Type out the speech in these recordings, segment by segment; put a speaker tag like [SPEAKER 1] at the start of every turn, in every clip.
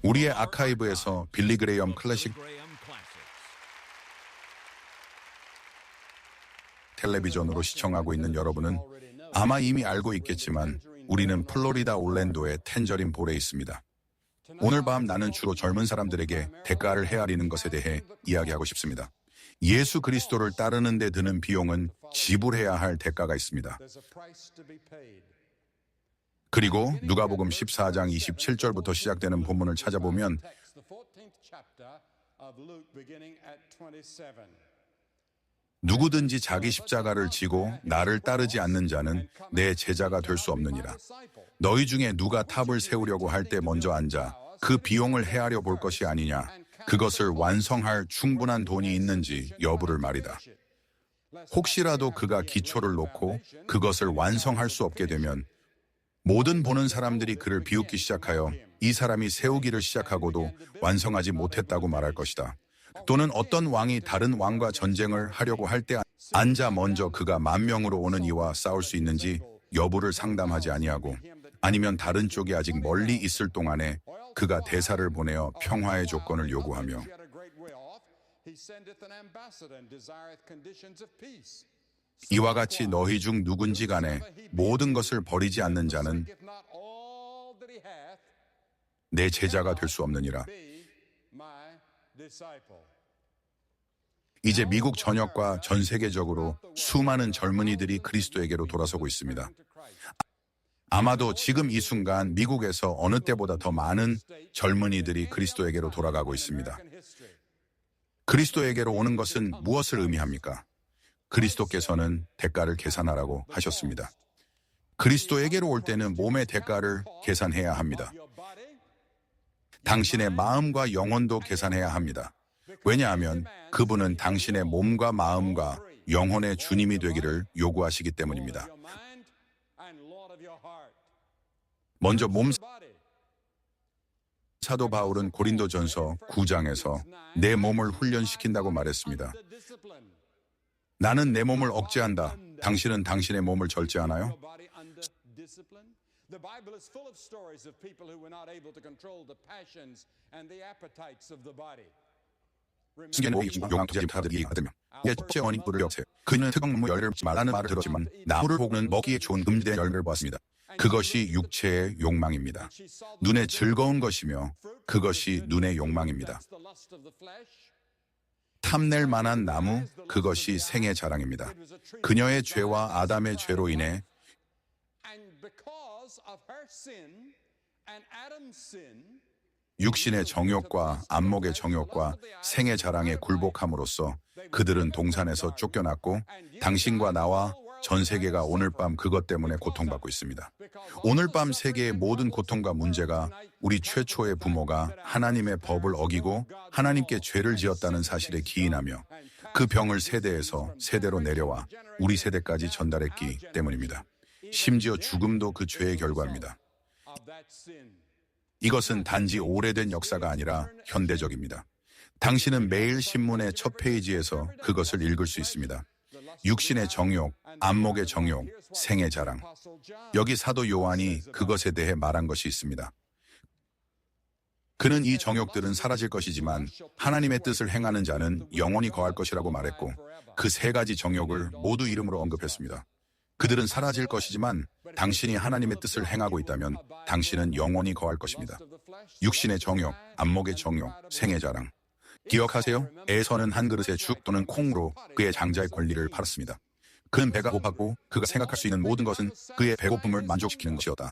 [SPEAKER 1] 우리의 아카이브에서 빌리 그레이엄 클래식 텔레비전으로 시청하고 있는 여러분은 아마 이미 알고 있겠지만 우리는 플로리다 올랜도의 텐저린 볼에 있습니다. 오늘 밤 나는 주로 젊은 사람들에게 대가를 헤아리는 것에 대해 이야기하고 싶습니다. 예수 그리스도를 따르는 데 드는 비용은 지불해야 할 대가가 있습니다. 그리고 누가복음 14장 27절부터 시작되는 본문을 찾아보면 누구든지 자기 십자가를 지고 나를 따르지 않는 자는 내 제자가 될 수 없느니라. 너희 중에 누가 탑을 세우려고 할 때 먼저 앉아 그 비용을 헤아려 볼 것이 아니냐. 그것을 완성할 충분한 돈이 있는지 여부를 말이다. 혹시라도 그가 기초를 놓고 그것을 완성할 수 없게 되면 모든 보는 사람들이 그를 비웃기 시작하여 이 사람이 세우기를 시작하고도 완성하지 못했다고 말할 것이다. 또는 어떤 왕이 다른 왕과 전쟁을 하려고 할 때 앉아 먼저 그가 10,000명으로 오는 이와 싸울 수 있는지 여부를 상담하지 아니하고 아니면 다른 쪽이 아직 멀리 있을 동안에 그가 대사를 보내어 평화의 조건을 요구하며 이와 같이 너희 중 누군지 간에 모든 것을 버리지 않는 자는 내 제자가 될 수 없느니라. 이제 미국 전역과 전 세계적으로 수많은 젊은이들이 그리스도에게로 돌아서고 있습니다. 아마도 지금 이 순간 미국에서 어느 때보다 더 많은 젊은이들이 그리스도에게로 돌아가고 있습니다. 그리스도에게로 오는 것은 무엇을 의미합니까? 그리스도께서는 대가를 계산하라고 하셨습니다. 그리스도에게로 올 때는 몸의 대가를 계산해야 합니다. 당신의 마음과 영혼도 계산해야 합니다. 왜냐하면 그분은 당신의 몸과 마음과 영혼의 주님이 되기를 요구하시기 때문입니다. 먼저 사도 바울은 고린도전서 9장에서 내 몸을 훈련시킨다고 말했습니다. 나는 내 몸을 억제한다. 당신은 당신의 몸을 절제하나요? 그는 특강 나무 열매를 먹지 말라는 말을 들었지만 나무를 보고는 먹기에 좋은 금지된 열매를 보았습니다. 그것이 육체의 욕망입니다. 눈에 즐거운 것이며 그것이 눈의 욕망입니다. 탐낼 만한 나무, 그것이 생의 자랑입니다. 그녀의 죄와 아담의 죄로 인해 육신의 정욕과 안목의 정욕과 생의 자랑에 굴복함으로써 그들은 동산에서 쫓겨났고 당신과 나와 전 세계가 오늘 밤 그것 때문에 고통받고 있습니다. 오늘 밤 세계의 모든 고통과 문제가 우리 최초의 부모가 하나님의 법을 어기고 하나님께 죄를 지었다는 사실에 기인하며 그 병을 세대에서 세대로 내려와 우리 세대까지 전달했기 때문입니다. 심지어 죽음도 그 죄의 결과입니다. 이것은 단지 오래된 역사가 아니라 현대적입니다. 당신은 매일 신문의 첫 페이지에서 그것을 읽을 수 있습니다. 육신의 정욕, 안목의 정욕, 생의 자랑. 여기 사도 요한이 그것에 대해 말한 것이 있습니다. 그는 이 정욕들은 사라질 것이지만 하나님의 뜻을 행하는 자는 영원히 거할 것이라고 말했고 그 3가지 정욕을 모두 이름으로 언급했습니다. 그들은 사라질 것이지만 당신이 하나님의 뜻을 행하고 있다면 당신은 영원히 거할 것입니다. 육신의 정욕, 안목의 정욕, 생의 자랑. 기억하세요? 에서는 한 그릇의 죽 또는 콩으로 그의 장자의 권리를 팔았습니다. 그는 배가 고팠고 그가 생각할 수 있는 모든 것은 그의 배고픔을 만족시키는 것이었다.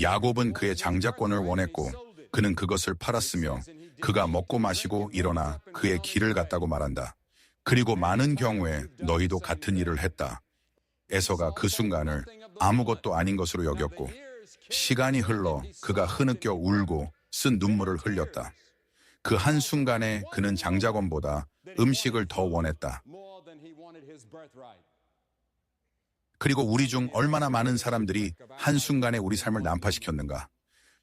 [SPEAKER 1] 야곱은 그의 장자권을 원했고 그는 그것을 팔았으며 그가 먹고 마시고 일어나 그의 길을 갔다고 말한다. 그리고 많은 경우에 너희도 같은 일을 했다. 에서가 그 순간을 아무것도 아닌 것으로 여겼고 시간이 흘러 그가 흐느껴 울고 쓴 눈물을 흘렸다. 그 한순간에 그는 장자권보다 음식을 더 원했다. 그리고 우리 중 얼마나 많은 사람들이 한순간에 우리 삶을 난파시켰는가.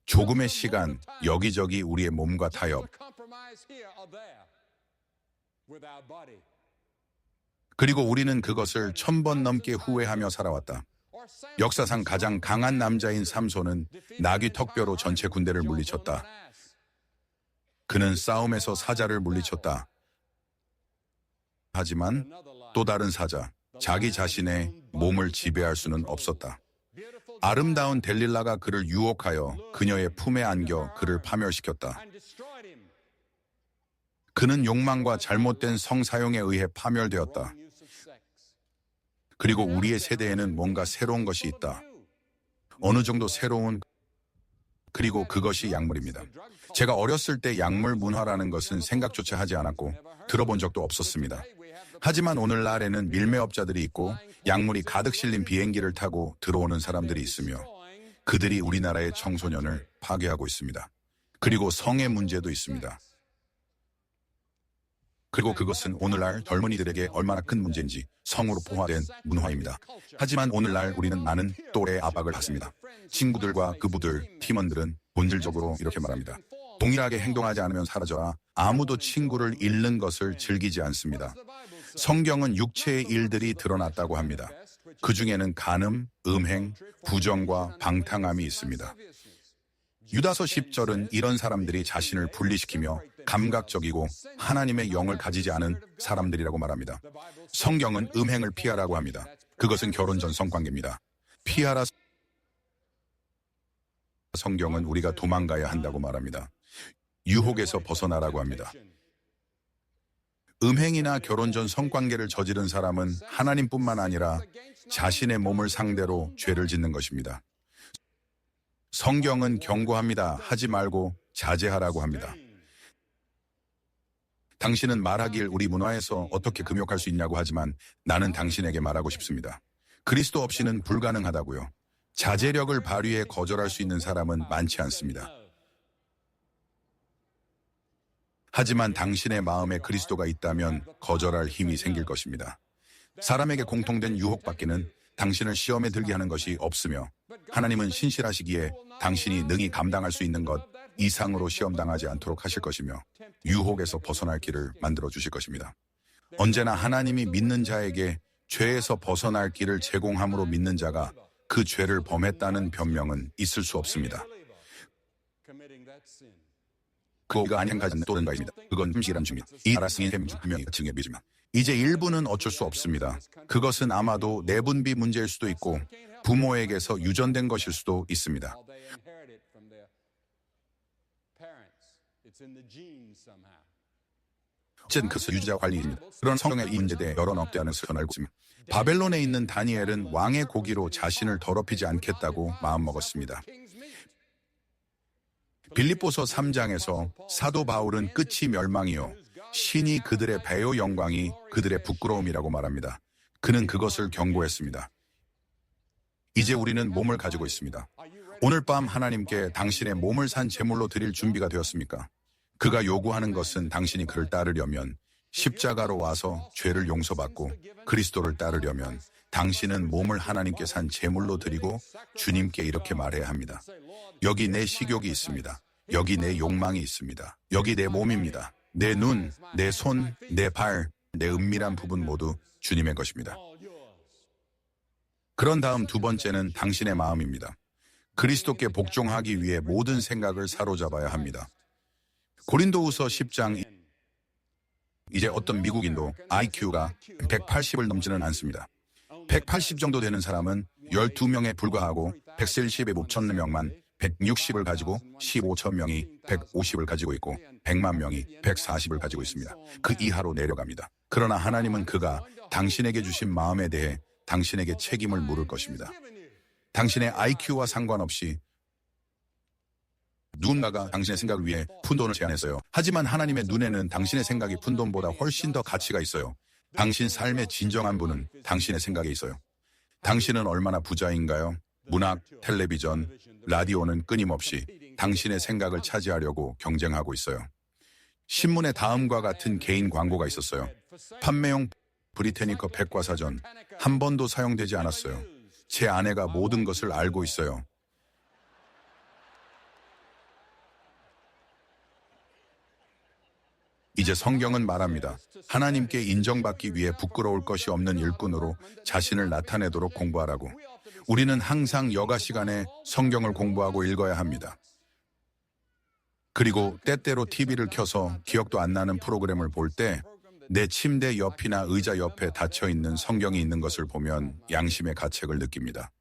[SPEAKER 1] 조금의 시간, 여기저기 우리의 몸과 타협. 그리고 우리는 그것을 1000번 넘게 후회하며 살아왔다. 역사상 가장 강한 남자인 삼손은 나귀 턱뼈로 전체 군대를 물리쳤다. 그는 싸움에서 사자를 물리쳤다. 하지만 또 다른 사자, 자기 자신의 몸을 지배할 수는 없었다. 아름다운 델릴라가 그를 유혹하여 그녀의 품에 안겨 그를 파멸시켰다. 그는 욕망과 잘못된 성사용에 의해 파멸되었다. 그리고 우리의 세대에는 뭔가 새로운 것이 있다. 어느 정도 새로운, 그리고 그것이 약물입니다. 제가 어렸을 때 약물 문화라는 것은 생각조차 하지 않았고 들어본 적도 없었습니다. 하지만 오늘날에는 밀매업자들이 있고 약물이 가득 실린 비행기를 타고 들어오는 사람들이 있으며 그들이 우리나라의 청소년을 파괴하고 있습니다. 그리고 성의 문제도 있습니다. 그리고 그것은 오늘날 젊은이들에게 얼마나 큰 문제인지 성으로 포화된 문화입니다. 하지만 오늘날 우리는 많은 또래의 압박을 받습니다. 친구들과 그부들, 팀원들은 본질적으로 이렇게 말합니다. 동일하게 행동하지 않으면 사라져라. 아무도 친구를 잃는 것을 즐기지 않습니다. 성경은 육체의 일들이 드러났다고 합니다. 그 중에는 간음, 음행, 부정과 방탕함이 있습니다. 유다서 10절은 이런 사람들이 자신을 분리시키며 감각적이고 하나님의 영을 가지지 않은 사람들이라고 말합니다. 성경은 음행을 피하라고 합니다. 그것은 결혼 전 성관계입니다. 피하라. 성경은 우리가 도망가야 한다고 말합니다. 유혹에서 벗어나라고 합니다. 음행이나 결혼 전 성관계를 저지른 사람은 하나님뿐만 아니라 자신의 몸을 상대로 죄를 짓는 것입니다. 성경은 경고합니다. 하지 말고 자제하라고 합니다. 당신은 말하길 우리 문화에서 어떻게 금욕할 수 있냐고 하지만 나는 당신에게 말하고 싶습니다. 그리스도 없이는 불가능하다고요. 자제력을 발휘해 거절할 수 있는 사람은 많지 않습니다. 하지만 당신의 마음에 그리스도가 있다면 거절할 힘이 생길 것입니다. 사람에게 공통된 유혹밖에는 당신을 시험에 들게 하는 것이 없으며 하나님은 신실하시기에 당신이 능히 감당할 수 있는 것 이상으로 시험당하지 않도록 하실 것이며 유혹에서 벗어날 길을 만들어 주실 것입니다. 언제나 하나님이 믿는 자에게 죄에서 벗어날 길을 제공함으로 믿는 자가 그 죄를 범했다는 변명은 있을 수 없습니다. 그가 안양가진 또는 바입니다. 그건 흠식이란 중입니다. 이 나라 승인 셈 중 한 명이 증에 비지만 이제 일부는 어쩔 수 없습니다. 그것은 아마도 내분비 문제일 수도 있고 부모에게서 유전된 것일 수도 있습니다. 어쨌든 그것은 유지자 관리입니다. 그런 성경의 이 문제에 대해 여러 넉대하는 설을 알고 있습니다. 바벨론에 있는 다니엘은 왕의 고기로 자신을 더럽히지 않겠다고 마음먹었습니다. 빌립보서 3장에서 사도 바울은 끝이 멸망이요 신이 그들의 배요 영광이 그들의 부끄러움이라고 말합니다. 그는 그것을 경고했습니다. 이제 우리는 몸을 가지고 있습니다. 오늘 밤 하나님께 당신의 몸을 산 제물로 드릴 준비가 되었습니까? 그가 요구하는 것은 당신이 그를 따르려면 십자가로 와서 죄를 용서받고 그리스도를 따르려면 당신은 몸을 하나님께 산 제물로 드리고 주님께 이렇게 말해야 합니다. 여기 내 식욕이 있습니다. 여기 내 욕망이 있습니다. 여기 내 몸입니다. 내 눈, 내 손, 내 발, 내 은밀한 부분 모두 주님의 것입니다. 그런 다음 두 번째는 당신의 마음입니다. 그리스도께 복종하기 위해 모든 생각을 사로잡아야 합니다. 고린도후서 10장 이제 어떤 미국인도 IQ가 180을 넘지는 않습니다. 180 정도 되는 사람은 12명에 불과하고 170에 못 쳤는 명만 160을 가지고 15천 명이 150을 가지고 있고 100만 명이 140을 가지고 있습니다. 그 이하로 내려갑니다. 그러나 하나님은 그가 당신에게 주신 마음에 대해 당신에게 책임을 물을 것입니다. 당신의 IQ와 상관없이 누군가가 당신의 생각을 위해 푼돈을 제안했어요. 하지만 하나님의 눈에는 당신의 생각이 푼돈보다 훨씬 더 가치가 있어요. 당신 삶의 진정한 분은 당신의 생각에 있어요. 당신은 얼마나 부자인가요? 문학, 텔레비전, 라디오는 끊임없이 당신의 생각을 차지하려고 경쟁하고 있어요. 신문에 다음과 같은 개인 광고가 있었어요. 판매용 브리테니커 백과사전 한 번도 사용되지 않았어요. 제 아내가 모든 것을 알고 있어요. 이제 성경은 말합니다. 하나님께 인정받기 위해 부끄러울 것이 없는 일꾼으로 자신을 나타내도록 공부하라고. 우리는 항상 여가 시간에 성경을 공부하고 읽어야 합니다. 그리고 때때로 TV를 켜서 기억도 안 나는 프로그램을 볼 때 내 침대 옆이나 의자 옆에 닫혀 있는 성경이 있는 것을 보면 양심의 가책을 느낍니다.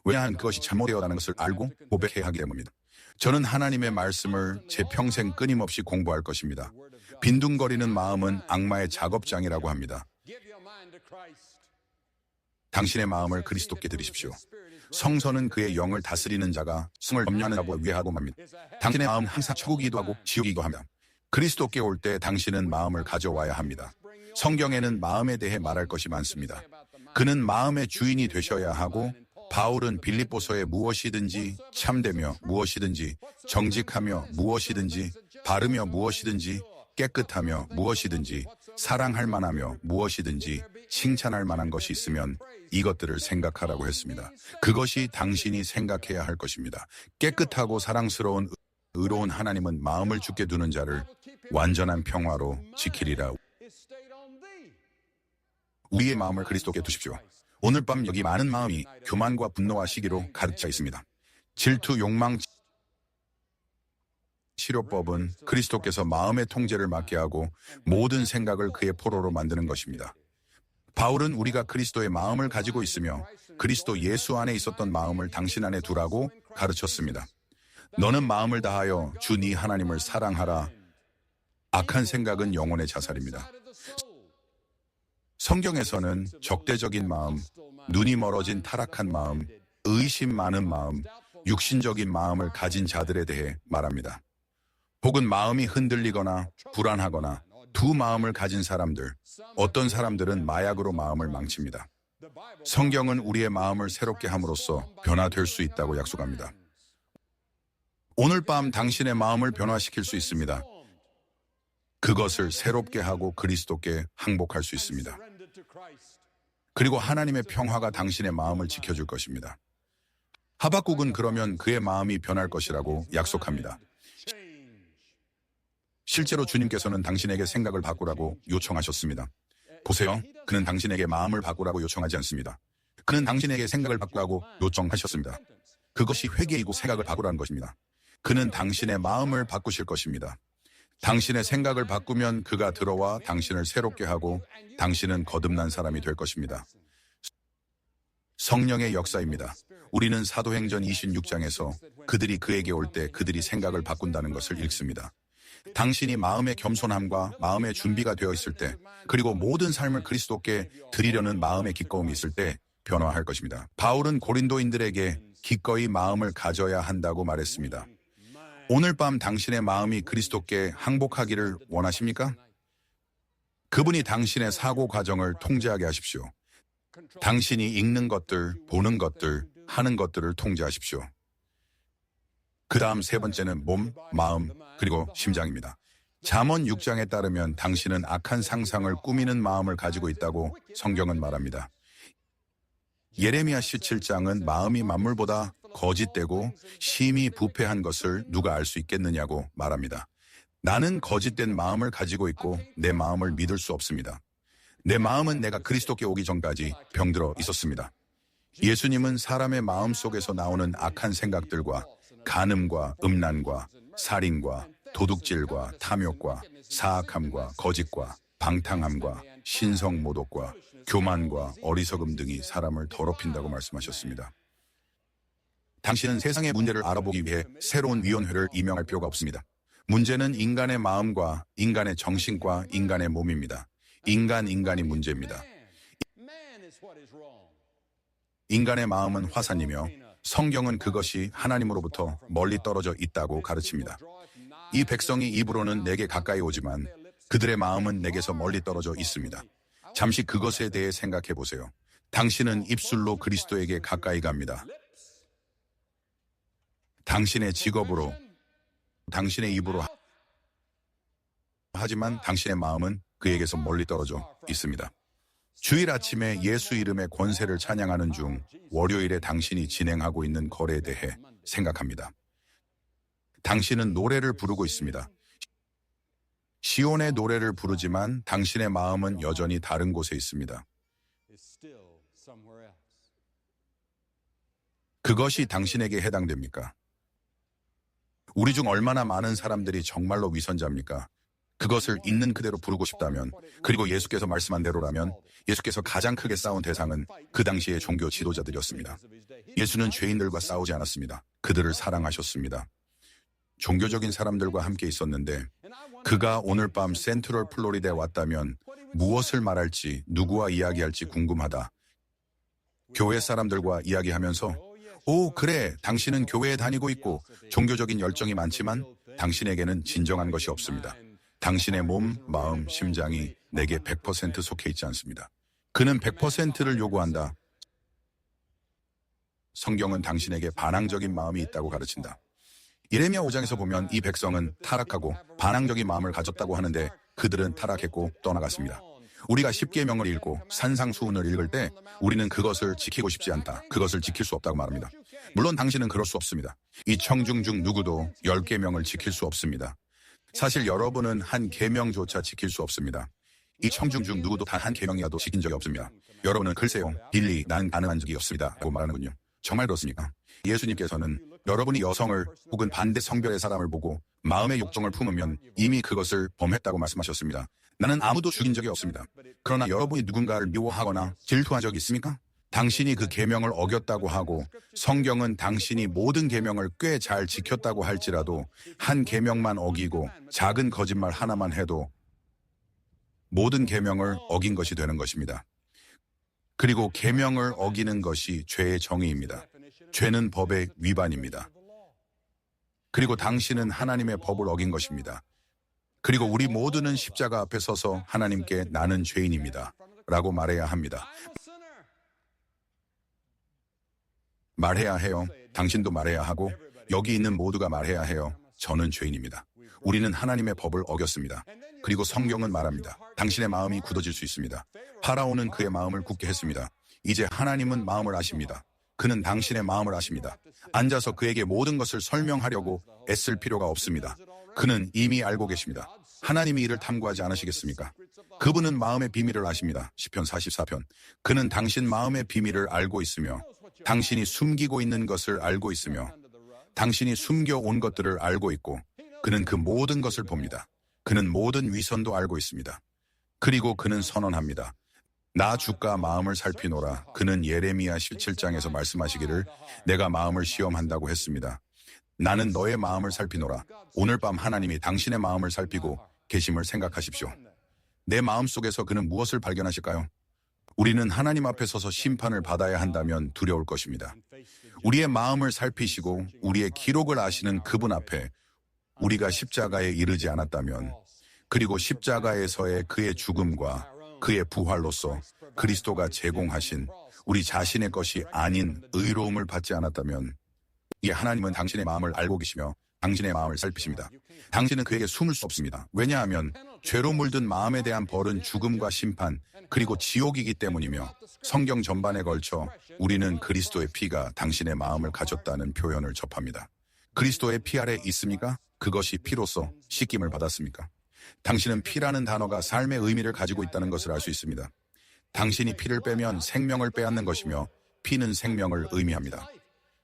[SPEAKER 1] 왜냐하면 그것이 잘못되었다는 것을 알고 고백해야 하기 때문입니다. 저는 하나님의 말씀을 제 평생 끊임없이 공부할 것입니다. 빈둥거리는 마음은 악마의 작업장이라고 합니다. 당신의 마음을 그리스도께 드리십시오. 성서는 그의 영을 다스리는 자가 성을 염려하는 자보다 위하다고 합니다. 당신의 마음은 항상 천국이기도 하고 지옥이기도 합니다. 그리스도께 올 때 당신은 마음을 가져와야 합니다. 성경에는 마음에 대해 말할 것이 많습니다. 그는 마음의 주인이 되셔야 하고, 바울은 빌립보서에 무엇이든지 참되며 무엇이든지 정직하며 무엇이든지 바르며 무엇이든지 깨끗하며 무엇이든지 사랑할 만하며 무엇이든지 칭찬할 만한 것이 있으면 이것들을 생각하라고 했습니다. 그것이 당신이 생각해야 할 것입니다. 깨끗하고 사랑스러운 의로운 하나님은 마음을 주께 두는 자를 완전한 평화로 지키리라. 우리의 마음을 그리스도께 두십시오. 오늘 밤 여기 많은 마음이 교만과 분노와 시기로 가득 차 있습니다. 질투, 욕망, 치료법은 그리스도께서 마음의 통제를 맡게 하고 모든 생각을 그의 포로로 만드는 것입니다. 바울은 우리가 그리스도의 마음을 가지고 있으며 그리스도 예수 안에 있었던 마음을 당신 안에 두라고 가르쳤습니다. 너는 마음을 다하여 주 네 하나님을 사랑하라. 악한 생각은 영혼의 자살입니다. 성경에서는 적대적인 마음, 눈이 멀어진 타락한 마음, 의심 많은 마음, 육신적인 마음을 가진 자들에 대해 말합니다. 혹은 마음이 흔들리거나 불안하거나 두 마음을 가진 사람들, 어떤 사람들은 마약으로 마음을 망칩니다. 성경은 우리의 마음을 새롭게 함으로써 변화될 수 있다고 약속합니다. 오늘 밤 당신의 마음을 변화시킬 수 있습니다. 그것을 새롭게 하고 그리스도께 항복할 수 있습니다. 그리고 하나님의 평화가 당신의 마음을 지켜줄 것입니다. 하박국은 그러면 그의 마음이 변할 것이라고 약속합니다. 실제로 주님께서는 당신에게 생각을 바꾸라고 요청하셨습니다. 보세요. 그는 당신에게 마음을 바꾸라고 요청하지 않습니다. 그는 당신에게 생각을 바꾸라고 요청하셨습니다. 그것이 회개이고 생각을 바꾸라는 것입니다. 그는 당신의 마음을 바꾸실 것입니다. 당신의 생각을 바꾸면 그가 들어와 당신을 새롭게 하고 당신은 거듭난 사람이 될 것입니다. 성령의 역사입니다. 우리는 사도행전 26장에서 그들이 그에게 올 때 그들이 생각을 바꾼다는 것을 읽습니다. 당신이 마음의 겸손함과 마음의 준비가 되어 있을 때, 그리고 모든 삶을 그리스도께 드리려는 마음의 기꺼움이 있을 때 변화할 것입니다. 바울은 고린도인들에게 기꺼이 마음을 가져야 한다고 말했습니다. 오늘 밤 당신의 마음이 그리스도께 항복하기를 원하십니까? 그분이 당신의 사고 과정을 통제하게 하십시오. 당신이 읽는 것들, 보는 것들, 하는 것들을 통제하십시오. 그 다음 세 번째는 몸, 마음, 그리고 심장입니다. 잠언 6장에 따르면 당신은 악한 상상을 꾸미는 마음을 가지고 있다고 성경은 말합니다. 예레미야 17장은 마음이 만물보다 거짓되고 심히 부패한 것을 누가 알 수 있겠느냐고 말합니다. 나는 거짓된 마음을 가지고 있고 내 마음을 믿을 수 없습니다. 내 마음은 내가 그리스도께 오기 전까지 병들어 있었습니다. 예수님은 사람의 마음 속에서 나오는 악한 생각들과 간음과 음란과 살인과 도둑질과 탐욕과 사악함과 거짓과 방탕함과 신성모독과 교만과 어리석음 등이 사람을 더럽힌다고 말씀하셨습니다. 당신은 세상의 문제를 알아보기 위해 새로운 위원회를 임명할 필요가 없습니다. 문제는 인간의 마음과 인간의 정신과 인간의 몸입니다. 인간이 문제입니다. 인간의 마음은 화산이며 성경은 그것이 하나님으로부터 멀리 떨어져 있다고 가르칩니다. 이 백성이 입으로는 내게 가까이 오지만 그들의 마음은 내게서 멀리 떨어져 있습니다. 잠시 그것에 대해 생각해 보세요. 당신은 입술로 그리스도에게 가까이 갑니다. 당신의 직업으로, 당신의 입으로, 하지만 당신의 마음은 그에게서 멀리 떨어져 있습니다. 주일 아침에 예수 이름의 권세를 찬양하는 중 월요일에 당신이 진행하고 있는 거래에 대해 생각합니다. 당신은 노래를 부르고 있습니다. 시온의 노래를 부르지만 당신의 마음은 여전히 다른 곳에 있습니다. 그것이 당신에게 해당됩니까? 우리 중 얼마나 많은 사람들이 정말로 위선자입니까? 그것을 있는 그대로 부르고 싶다면, 그리고 예수께서 말씀한 대로라면, 예수께서 가장 크게 싸운 대상은 그 당시의 종교 지도자들이었습니다. 예수는 죄인들과 싸우지 않았습니다. 그들을 사랑하셨습니다. 종교적인 사람들과 함께 있었는데, 그가 오늘 밤 센트럴 플로리다에 왔다면 무엇을 말할지, 누구와 이야기할지 궁금하다. 교회 사람들과 이야기하면서, 오, 그래, 당신은 교회에 다니고 있고 종교적인 열정이 많지만 당신에게는 진정한 것이 없습니다. 당신의 몸, 마음, 심장이 내게 100% 속해 있지 않습니다. 그는 100%를 요구한다. 성경은 당신에게 반항적인 마음이 있다고 가르친다. 예레미야 5장에서 보면 이 백성은 타락하고 반항적인 마음을 가졌다고 하는데 그들은 타락했고 떠나갔습니다. 우리가 십계명을 읽고 산상수훈을 읽을 때 우리는 그것을 지키고 싶지 않다. 그것을 지킬 수 없다고 말합니다. 물론 당신은 그럴 수 없습니다. 이 청중 중 누구도 10계명을 지킬 수 없습니다. 사실 여러분은 한 계명조차 지킬 수 없습니다. 이 청중 중 누구도 단 한 계명이라도 지킨 적이 없습니다. 여러분은 글쎄요, 빌리, 난 가능한 적이 없습니다 라고 말하는군요. 정말 그렇습니까? 예수님께서는 여러분이 여성을 혹은 반대 성별의 사람을 보고 마음의 욕정을 품으면 이미 그것을 범했다고 말씀하셨습니다. 나는 아무도 죽인 적이 없습니다. 그러나 여러분이 누군가를 미워하거나 질투한 적이 있습니까? 당신이 그 계명을 어겼다고 하고 성경은 당신이 모든 계명을 꽤 잘 지켰다고 할지라도 한 계명만 어기고 작은 거짓말 하나만 해도 모든 계명을 어긴 것이 되는 것입니다. 그리고 계명을 어기는 것이 죄의 정의입니다. 죄는 법의 위반입니다. 그리고 당신은 하나님의 법을 어긴 것입니다. 그리고 우리 모두는 십자가 앞에 서서 하나님께 나는 죄인입니다 라고 말해야 합니다. 말해야 해요. 당신도 말해야 하고 여기 있는 모두가 말해야 해요. 저는 죄인입니다. 우리는 하나님의 법을 어겼습니다. 그리고 성경은 말합니다. 당신의 마음이 굳어질 수 있습니다. 파라오는 그의 마음을 굳게 했습니다. 이제 하나님은 마음을 아십니다. 그는 당신의 마음을 아십니다. 앉아서 그에게 모든 것을 설명하려고 애쓸 필요가 없습니다. 그는 이미 알고 계십니다. 하나님이 이를 탐구하지 않으시겠습니까? 그분은 마음의 비밀을 아십니다. 시편 44편. 그는 당신 마음의 비밀을 알고 있으며 당신이 숨기고 있는 것을 알고 있으며 당신이 숨겨온 것들을 알고 있고 그는 그 모든 것을 봅니다. 그는 모든 위선도 알고 있습니다. 그리고 그는 선언합니다. 나 주가 마음을 살피노라. 그는 예레미야 17장에서 말씀하시기를 내가 마음을 시험한다고 했습니다. 나는 너의 마음을 살피노라. 오늘 밤 하나님이 당신의 마음을 살피고 계심을 생각하십시오. 내 마음속에서 그는 무엇을 발견하실까요? 우리는 하나님 앞에 서서 심판을 받아야 한다면 두려울 것입니다. 우리의 마음을 살피시고 우리의 기록을 아시는 그분 앞에 우리가 십자가에 이르지 않았다면 그리고 십자가에서의 그의 죽음과 그의 부활로서 그리스도가 제공하신 우리 자신의 것이 아닌 의로움을 받지 않았다면 이 하나님은 당신의 마음을 알고 계시며 당신의 마음을 살피십니다. 당신은 그에게 숨을 수 없습니다. 왜냐하면 죄로 물든 마음에 대한 벌은 죽음과 심판 그리고 지옥이기 때문이며 성경 전반에 걸쳐 우리는 그리스도의 피가 당신의 마음을 가졌다는 표현을 접합니다. 그리스도의 피 아래 있습니까? 그것이 피로써 씻김을 받았습니까? 당신은 피라는 단어가 삶의 의미를 가지고 있다는 것을 알 수 있습니다. 당신이 피를 빼면 생명을 빼앗는 것이며 피는 생명을 의미합니다.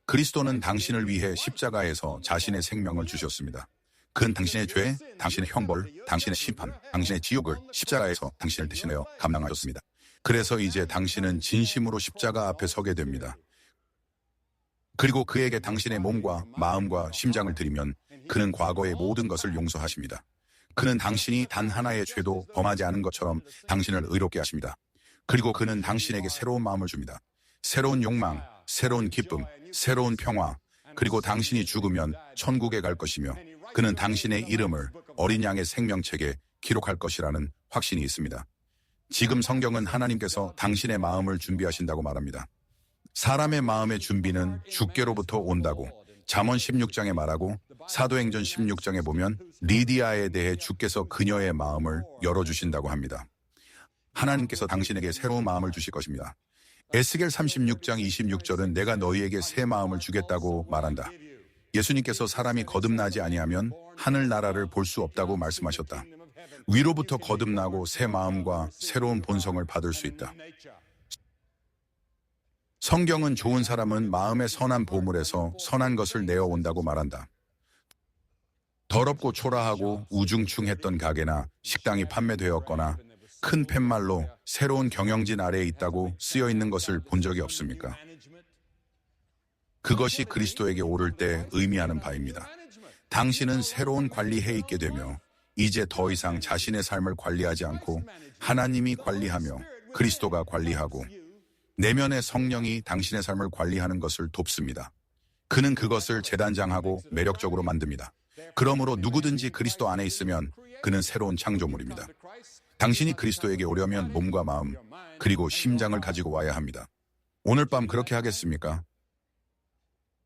[SPEAKER 1] 그리스도는 당신을 위해 십자가에서 자신의 생명을 주셨습니다. 그는 당신의 죄, 당신의 형벌, 당신의 심판, 당신의 지옥을 십자가에서 당신을 대신하여 감당하셨습니다. 그래서 이제 당신은 진심으로 십자가 앞에 서게 됩니다. 그리고 그에게 당신의 몸과 마음과 심장을 드리면 그는 과거의 모든 것을 용서하십니다. 그는 당신이 단 하나의 죄도 범하지 않은 것처럼 당신을 의롭게 하십니다. 그리고 그는 당신에게 새로운 마음을 줍니다. 새로운 욕망, 새로운 기쁨, 새로운 평화, 그리고 당신이 죽으면 천국에 갈 것이며 그는 당신의 이름을 어린 양의 생명책에 기록할 것이라는 확신이 있습니다. 지금 성경은 하나님께서 당신의 마음을 준비하신다고 말합니다. 사람의 마음의 준비는 주께로부터 온다고 잠언 16장에 말하고 사도행전 16장에 보면 리디아에 대해 주께서 그녀의 마음을 열어주신다고 합니다. 하나님께서 당신에게 새로운 마음을 주실 것입니다. 에스겔 36장 26절은 내가 너희에게 새 마음을 주겠다고 말한다. 예수님께서 사람이 거듭나지 아니하면 하늘나라를 볼 수 없다고 말씀하셨다. 위로부터 거듭나고 새 마음과 새로운 본성을 받을 수 있다. 성경은 좋은 사람은 마음의 선한 보물에서 선한 것을 내어온다고 말한다. 더럽고 초라하고 우중충했던 가게나 식당이 판매되었거나 큰 팻말로 새로운 경영진 아래에 있다고 쓰여 있는 것을 본 적이 없습니까? 그것이 그리스도에게 오를 때 의미하는 바입니다. 당신은 새로운 관리해 있게 되며 이제 더 이상 자신의 삶을 관리하지 않고 하나님이 관리하며 그리스도가 관리하고 내면의 성령이 당신의 삶을 관리하는 것을 돕습니다. 그는 그것을 재단장하고 매력적으로 만듭니다. 그러므로 누구든지 그리스도 안에 있으면 그는 새로운 창조물입니다. 당신이 그리스도에게 오려면 몸과 마음, 그리고 심장을 가지고 와야 합니다. 오늘 밤 그렇게 하겠습니까?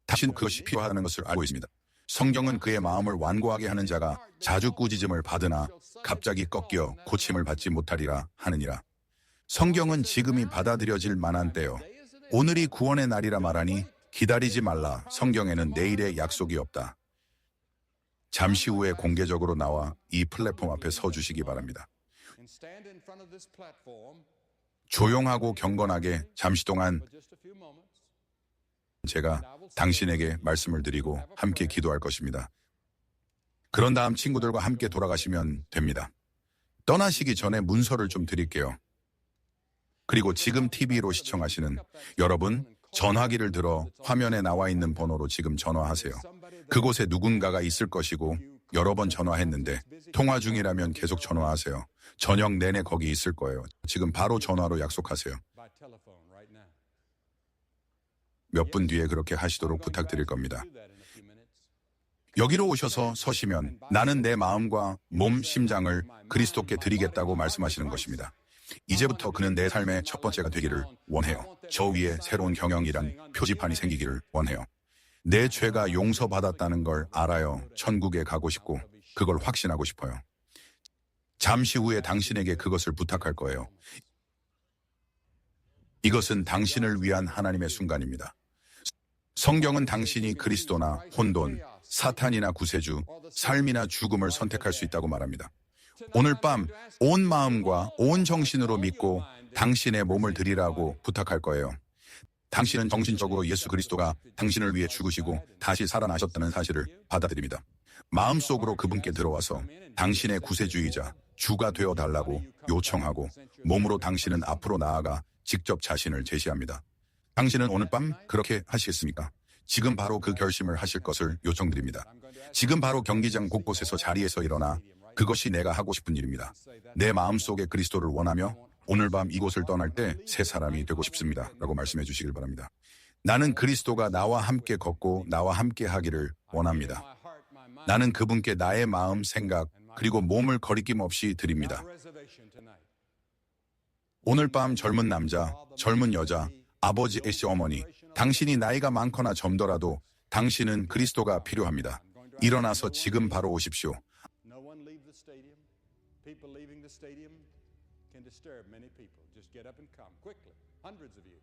[SPEAKER 1] 당신은 그것이 필요하다는 것을 알고 있습니다. 성경은 그의 마음을 완고하게 하는 자가 자주 꾸짖음을 받으나 갑자기 꺾여 고침을 받지 못하리라 하느니라. 성경은 지금이 받아들여질 만한 때요. 오늘이 구원의 날이라 말하니 기다리지 말라. 성경에는 내일의 약속이 없다. 잠시 후에 공개적으로 나와 이 플랫폼 앞에 서 주시기 바랍니다. 조용하고 경건하게 잠시 동안 제가 당신에게 말씀을 드리고 함께 기도할 것입니다. 그런 다음 친구들과 함께 돌아가시면 됩니다. 떠나시기 전에 문서를 좀 드릴게요. 그리고 지금 TV로 시청하시는 여러분, 전화기를 들어 화면에 나와 있는 번호로 지금 전화하세요. 그곳에 누군가가 있을 것이고 여러 번 전화했는데 통화 중이라면 계속 전화하세요. 저녁 내내 거기 있을 거예요. 지금 바로 전화로 약속하세요. 몇 분 뒤에 그렇게 하시도록 부탁드릴 겁니다. 여기로 오셔서 서시면 나는 내 마음과 몸, 심장을 그리스도께 드리겠다고 말씀하시는 것입니다. 이제부터 그는 내 삶의 첫 번째가 되기를 원해요. 저 위에 새로운 경영이란 표지판이 생기기를 원해요. 내 죄가 용서받았다는 걸 알아요. 천국에 가고 싶고 그걸 확신하고 싶어요. 잠시 후에 당신에게 그것을 부탁할 거예요. 이것은 당신을 위한 하나님의 순간입니다. 성경은 당신이 그리스도나 혼돈, 사탄이나 구세주, 삶이나 죽음을 선택할 수 있다고 말합니다. 오늘 밤 온 마음과 온 정신으로 믿고 당신의 몸을 드리라고 부탁할 거예요. 당신은 정신적으로 예수 그리스도가 당신을 위해 죽으시고 다시 살아나셨다는 사실을 받아들입니다. 마음속으로 그분께 들어와서 당신의 구세주이자 주가 되어달라고 요청하고 몸으로 당신은 앞으로 나아가 직접 자신을 제시합니다. 당신은 오늘 밤 그렇게 하시겠습니까? 지금 바로 그 결심을 하실 것을 요청드립니다. 지금 바로 경기장 곳곳에서 자리에서 일어나 그것이 내가 하고 싶은 일입니다. 내 마음속에 그리스도를 원하며 오늘 밤 이곳을 떠날 때 새 사람이 되고 싶습니다. 라고 말씀해 주시길 바랍니다. 나는 그리스도가 나와 함께 걷고 나와 함께 하기를 원합니다. 나는 그분께 나의 마음, 생각, 그리고 몸을 거리낌 없이 드립니다. 오늘 밤 젊은 남자, 젊은 여자, 아버지, 애씨, 어머니, 당신이 나이가 많거나 젊더라도 당신은 그리스도가 필요합니다. 일어나서 지금 바로 오십시오.
[SPEAKER 2] People leaving the stadium can disturb many people. Just get up and come quickly. Hundreds of you.